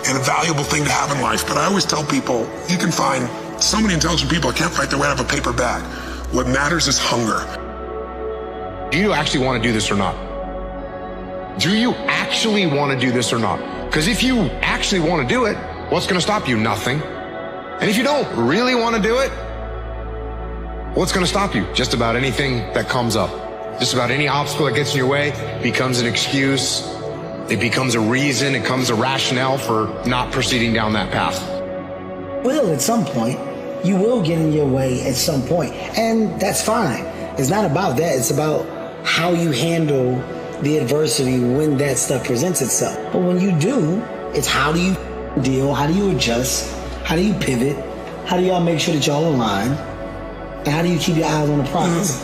and a valuable thing to have in life. But I always tell people, you can find so many intelligent people that can't fight their way out of a paper bag. What matters is hunger. Do you actually want to do this or not? Do you actually want to do this or not? Because if you actually want to do it, what's going to stop you? Nothing. And if you don't really want to do it, what's going to stop you? Just about anything that comes up. Just about any obstacle that gets in your way becomes an excuse. It becomes a reason. It becomes a rationale for not proceeding down that path. Will, at some point, you will get in your way at some point. And that's fine. It's not about that. It's about how you handle the adversity when that stuff presents itself. But when you do, it's how do you deal? How do you adjust? How do you pivot? How do y'all make sure that y'all align? And how do you keep your eyes on the prize?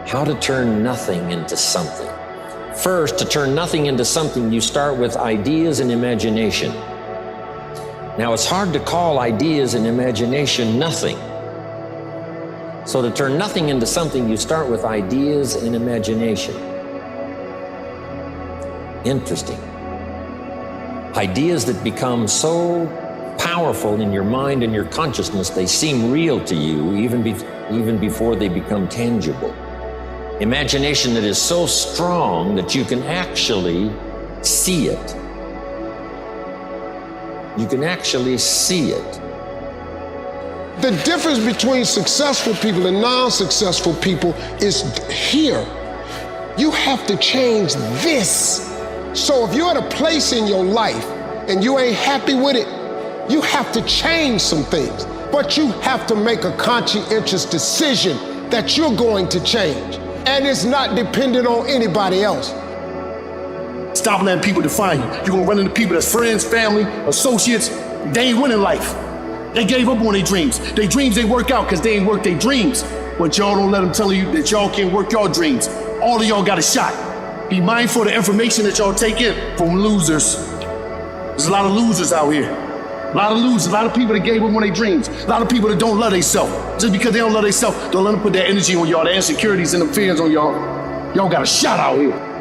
How to turn nothing into something. First, to turn nothing into something, you start with ideas and imagination. Now, it's hard to call ideas and imagination nothing. So to turn nothing into something, you start with ideas and imagination. Interesting. Ideas that become so powerful in your mind and your consciousness, they seem real to you even before they become tangible. Imagination that is so strong that you can actually see it. You can actually see it. The difference between successful people and non-successful people is here. You have to change this. So if you're at a place in your life and you ain't happy with it, you have to change some things. But you have to make a conscientious decision that you're going to change. And it's not dependent on anybody else. Stop letting people define you. You're gonna run into people that's friends, family, associates. They ain't winning life. They gave up on their dreams. Their dreams ain't work out because they ain't work their dreams. But y'all don't let them tell you that y'all can't work your dreams. All of y'all got a shot. Be mindful of the information that y'all take in from losers. There's a lot of losers out here. A lot of losers, a lot of people that gave up on their dreams. A lot of people that don't love themselves. Just because they don't love themselves, don't let them put that energy on y'all, the insecurities and the fears on y'all. Y'all got a shot out here.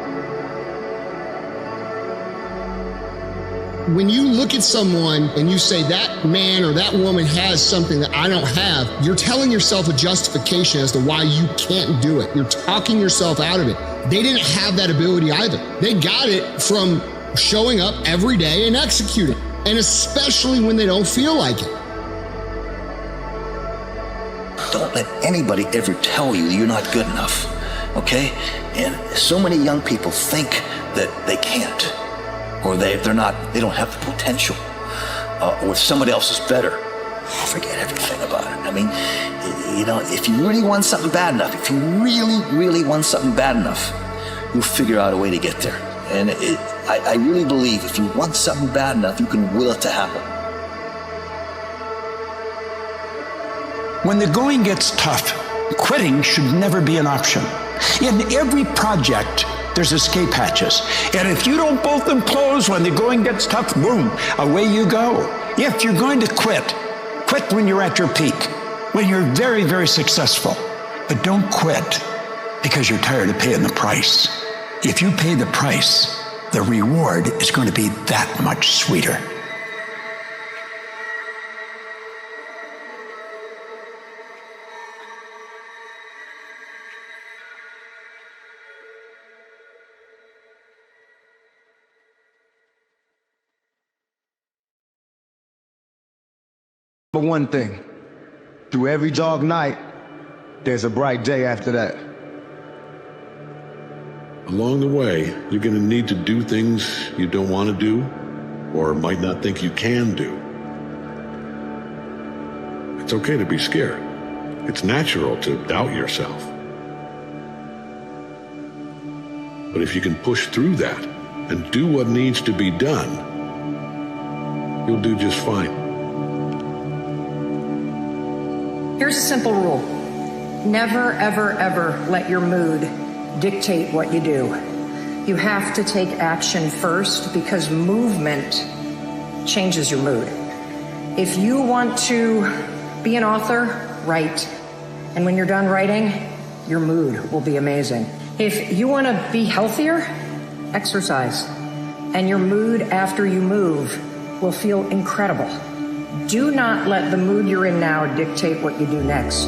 When you look at someone and you say that man or that woman has something that I don't have, you're telling yourself a justification as to why you can't do it. You're talking yourself out of it. They didn't have that ability either. They got it from showing up every day and executing, and especially when they don't feel like it. Don't let anybody ever tell you you're not good enough, okay? And so many young people think that they can't, or they don't have the potential, or somebody else is better. Forget everything about it. I mean, you know, if you really want something bad enough, if you really, really want something bad enough, you'll figure out a way to get there. And I really believe if you want something bad enough, you can will it to happen. When the going gets tough, quitting should never be an option. In every project, there's escape hatches. And if you don't bolt them closed when the going gets tough, boom, away you go. If you're going to quit, quit when you're at your peak, when you're very, very successful. But don't quit because you're tired of paying the price. If you pay the price, the reward is going to be that much sweeter. But one thing, through every dark night, there's a bright day after that. Along the way, you're going to need to do things you don't want to do or might not think you can do. It's okay to be scared. It's natural to doubt yourself. But if you can push through that and do what needs to be done, you'll do just fine. Here's a simple rule. Never, ever, ever let your mood dictate what you do. You have to take action first because movement changes your mood. If you want to be an author, write. And when you're done writing, your mood will be amazing. If you want to be healthier, exercise. And your mood after you move will feel incredible. Do not let the mood you're in now dictate what you do next.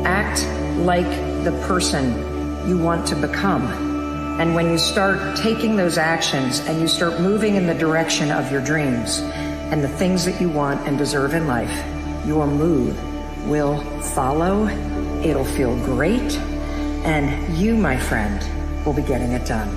Act like the person you want to become. And when you start taking those actions and you start moving in the direction of your dreams and the things that you want and deserve in life, your mood will follow. It'll feel great. And you, my friend, will be getting it done.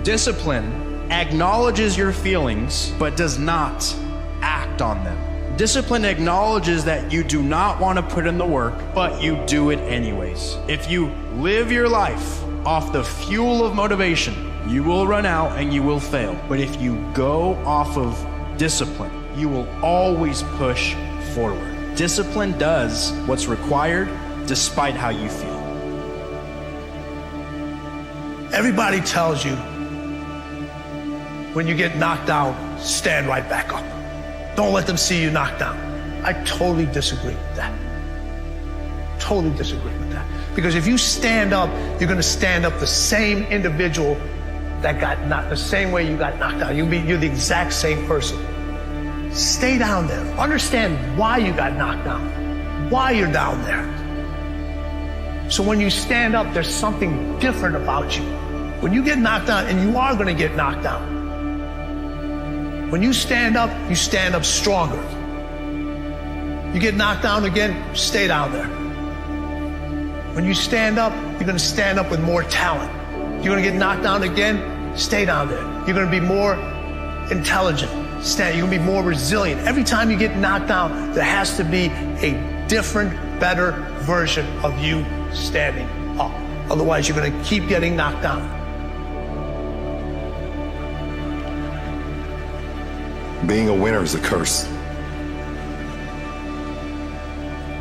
Discipline acknowledges your feelings, but does not act on them. Discipline acknowledges that you do not want to put in the work, but you do it anyways. If you live your life off the fuel of motivation, you will run out and you will fail. But if you go off of discipline, you will always push forward. Discipline does what's required despite how you feel. Everybody tells you when you get knocked down, stand right back up. Don't let them see you knocked down. I totally disagree with that. Totally disagree with that. Because if you stand up, you're going to stand up the same individual that got knocked, the same way you got knocked down. You're the exact same person. Stay down there. Understand why you got knocked down, why you're down there. So when you stand up, there's something different about you. When you get knocked down, and you are going to get knocked down, when you stand up stronger. You get knocked down again, stay down there. When you stand up, you're going to stand up with more talent. You're going to get knocked down again, stay down there. You're going to be more intelligent. You're going to be more resilient. Every time you get knocked down, there has to be a different, better version of you standing up. Otherwise, you're going to keep getting knocked down. Being a winner is a curse.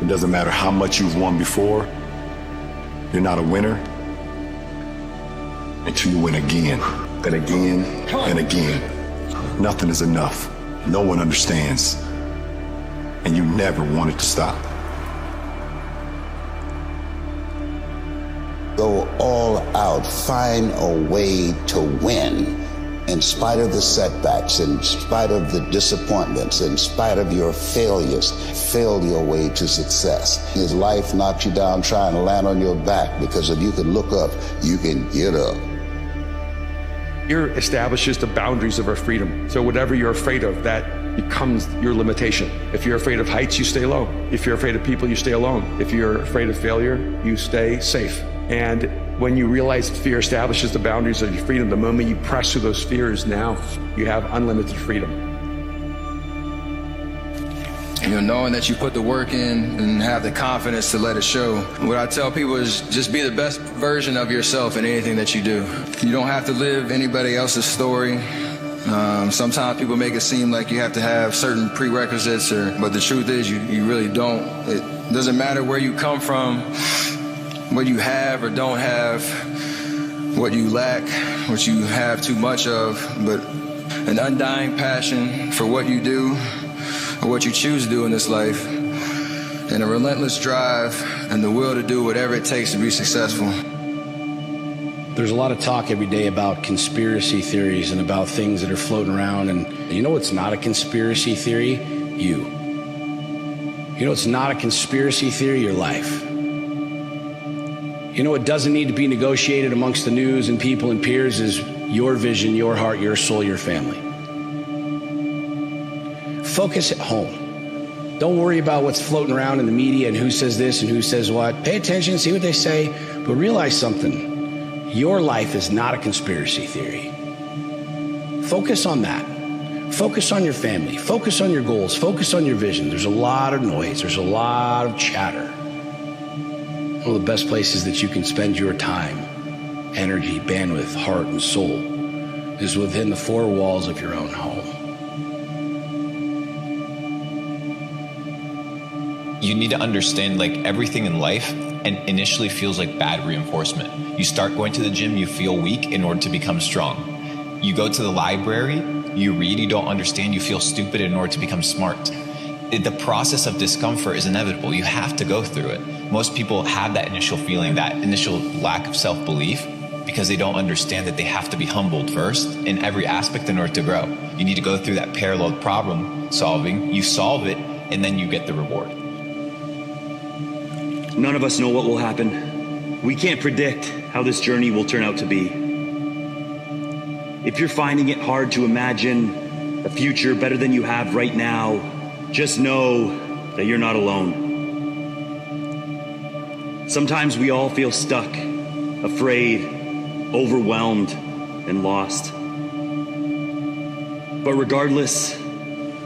It doesn't matter how much you've won before, you're not a winner until you win again, and again, and again. Nothing is enough. No one understands. And you never want it to stop. Go all out, find a way to win. In spite of the setbacks, in spite of the disappointments, in spite of your failures, fail your way to success. His life knocks you down trying to land on your back, because if you can look up, you can get up. Fear establishes the boundaries of our freedom. So whatever you're afraid of, that becomes your limitation. If you're afraid of heights, you stay low. If you're afraid of people, you stay alone. If you're afraid of failure, you stay safe. And when you realize fear establishes the boundaries of your freedom, the moment you press through those fears, now you have unlimited freedom. Knowing that you put the work in and have the confidence to let it show. What I tell people is just be the best version of yourself in anything that you do. You don't have to live anybody else's story. Sometimes people make it seem like you have to have certain prerequisites, but the truth is you really don't. It doesn't matter where you come from, what you have or don't have, what you lack, what you have too much of, but an undying passion for what you do or what you choose to do in this life, and a relentless drive and the will to do whatever it takes to be successful. There's a lot of talk every day about conspiracy theories and about things that are floating around, and you know what's not a conspiracy theory? You. You know what's not a conspiracy theory? Your life. You know what doesn't need to be negotiated amongst the news and people and peers is your vision, your heart, your soul, your family. Focus at home. Don't worry about what's floating around in the media and who says this and who says what. Pay attention, see what they say, but realize something. Your life is not a conspiracy theory. Focus on that. Focus on your family. Focus on your goals. Focus on your vision. There's a lot of noise. There's a lot of chatter. One of the best places that you can spend your time, energy, bandwidth, heart, and soul is within the four walls of your own home. You need to understand, like, everything in life and initially feels like bad reinforcement. You start going to the gym, you feel weak in order to become strong. You go to the library, you read, you don't understand, you feel stupid in order to become smart. The process of discomfort is inevitable. You have to go through it. Most people have that initial feeling, that initial lack of self-belief, because they don't understand that they have to be humbled first in every aspect in order to grow. You need to go through that parallel problem solving, you solve it, and then you get the reward. None of us know what will happen. We can't predict how this journey will turn out to be. If you're finding it hard to imagine a future better than you have right now, just know that you're not alone. Sometimes we all feel stuck, afraid, overwhelmed, and lost. But regardless,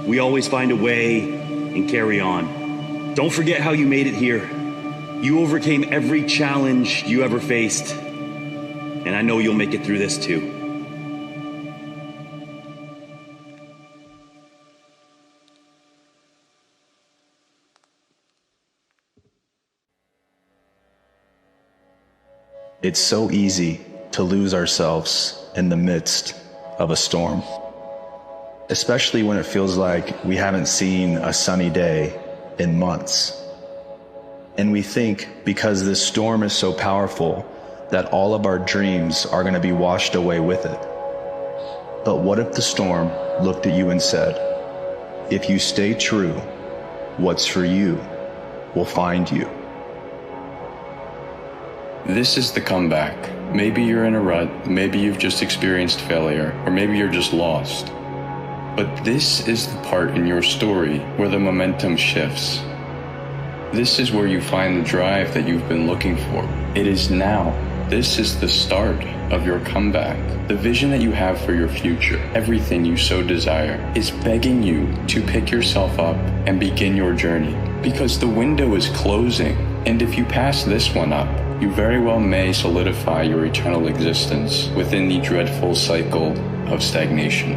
we always find a way and carry on. Don't forget how you made it here. You overcame every challenge you ever faced, and I know you'll make it through this too. It's so easy to lose ourselves in the midst of a storm, especially when it feels like we haven't seen a sunny day in months. And we think because this storm is so powerful that all of our dreams are going to be washed away with it. But what if the storm looked at you and said, if you stay true, what's for you will find you? This is the comeback. Maybe you're in a rut, maybe you've just experienced failure, or maybe you're just lost. But this is the part in your story where the momentum shifts. This is where you find the drive that you've been looking for. It is now. This is the start of your comeback. The vision that you have for your future, everything you so desire, is begging you to pick yourself up and begin your journey. Because the window is closing, and if you pass this one up, you very well may solidify your eternal existence within the dreadful cycle of stagnation.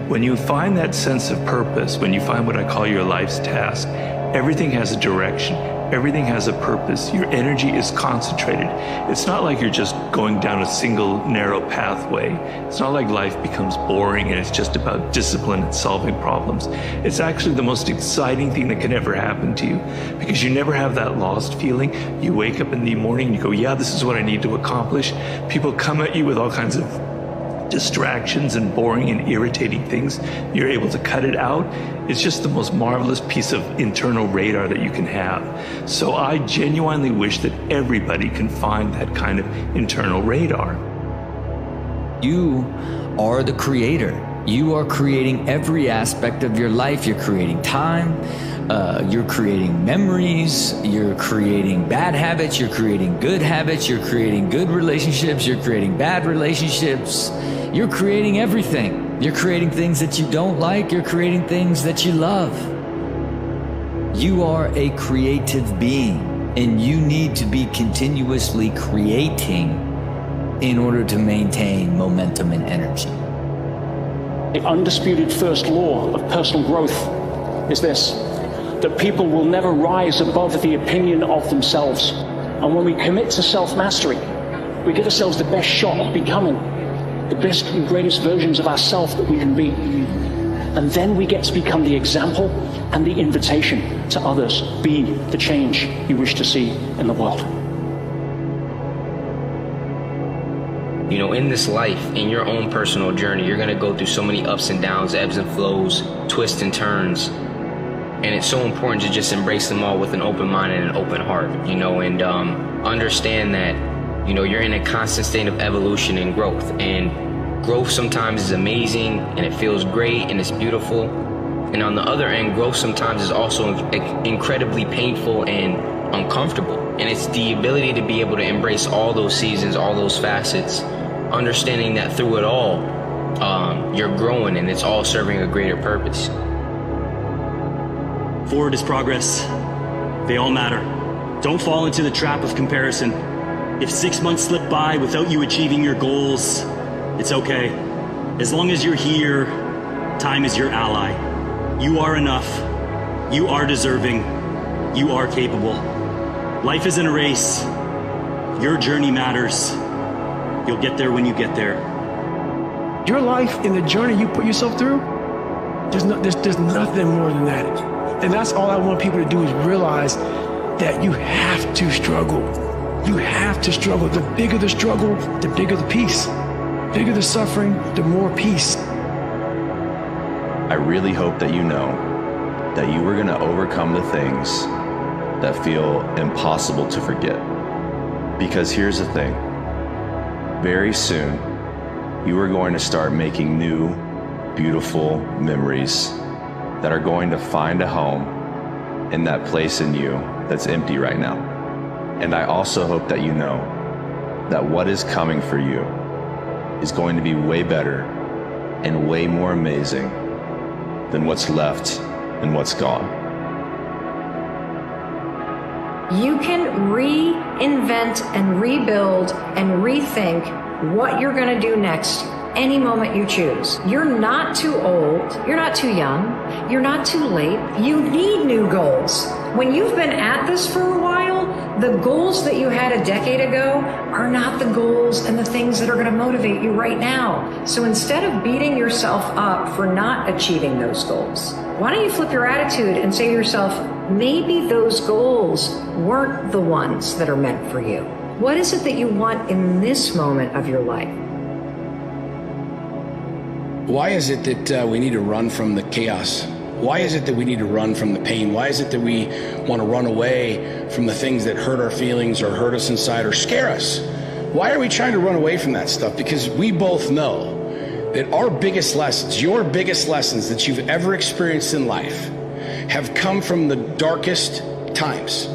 When you find that sense of purpose, when you find what I call your life's task, everything has a direction, everything has a purpose, your energy is concentrated. It's not like you're just going down a single narrow pathway. It's not like life becomes boring and it's just about discipline and solving problems. It's actually the most exciting thing that can ever happen to you, because you never have that lost feeling. You wake up in the morning and you go, yeah, this is what I need to accomplish. People come at you with all kinds of distractions and boring and irritating things. You're able to cut it out. It's just the most marvelous piece of internal radar that you can have. So I genuinely wish that everybody can find that kind of internal radar. You are the creator. You are creating every aspect of your life. You're creating time, you're creating memories, you're creating bad habits, you're creating good habits, you're creating good relationships, you're creating bad relationships. You're creating everything. You're creating things that you don't like, you're creating things that you love. You are a creative being, and you need to be continuously creating in order to maintain momentum and energy. The undisputed first law of personal growth is this, that people will never rise above the opinion of themselves. And when we commit to self-mastery, we give ourselves the best shot of becoming the best and greatest versions of ourselves that we can be. And then we get to become the example and the invitation to others. Be the change you wish to see in the world. You know, in this life, in your own personal journey, you're going to go through so many ups and downs, ebbs and flows, twists and turns. And it's so important to just embrace them all with an open mind and an open heart, you know, and understand that, you know, you're in a constant state of evolution and growth. And growth sometimes is amazing and it feels great and it's beautiful. And on the other end, growth sometimes is also incredibly painful and uncomfortable. And it's the ability to be able to embrace all those seasons, all those facets, understanding that through it all, you're growing and it's all serving a greater purpose. Forward is progress. They all matter. Don't fall into the trap of comparison. If 6 months slip by without you achieving your goals, it's okay. As long as you're here, time is your ally. You are enough. You are deserving. You are capable. Life isn't a race. Your journey matters. You'll get there when you get there. Your life and the journey you put yourself through, there's nothing more than that. And that's all I want people to do is realize that you have to struggle. You have to struggle. The bigger the struggle, the bigger the peace. The bigger the suffering, the more peace. I really hope that you know that you are going to overcome the things that feel impossible to forget. Because here's the thing. Very soon, you are going to start making new, beautiful memories that are going to find a home in that place in you that's empty right now. And I also hope that you know that what is coming for you is going to be way better and way more amazing than what's left and what's gone. You can reinvent and rebuild and rethink what you're going to do next any moment you choose. You're not too old. You're not too young. You're not too late. You need new goals. When you've been at this for a while, the goals that you had a decade ago are not the goals and the things that are going to motivate you right now. So instead of beating yourself up for not achieving those goals, why don't you flip your attitude and say to yourself, maybe those goals weren't the ones that are meant for you. What is it that you want in this moment of your life? Why is it that we need to run from the chaos? Why is it that we need to run from the pain? Why is it that we want to run away from the things that hurt our feelings or hurt us inside or scare us? Why are we trying to run away from that stuff? Because we both know that our biggest lessons, your biggest lessons that you've ever experienced in life have come from the darkest times.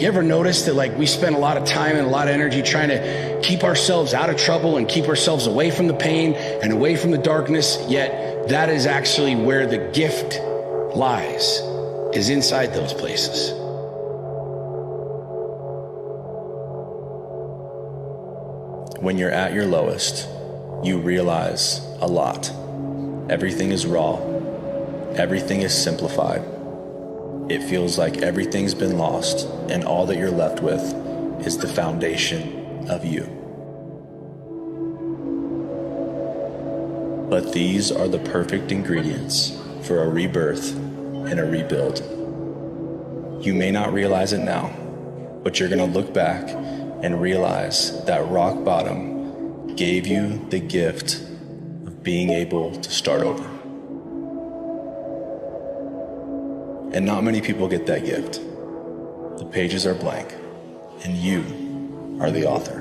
You ever notice that we spend a lot of time and a lot of energy trying to keep ourselves out of trouble and keep ourselves away from the pain and away from the darkness, yet that is actually where the gift lies, is inside those places. When you're at your lowest, you realize a lot. Everything is raw. Everything is simplified. It feels like everything's been lost, and all that you're left with is the foundation of you. But these are the perfect ingredients for a rebirth and a rebuild. You may not realize it now, but you're going to look back and realize that rock bottom gave you the gift of being able to start over. And not many people get that gift. The pages are blank, and you are the author.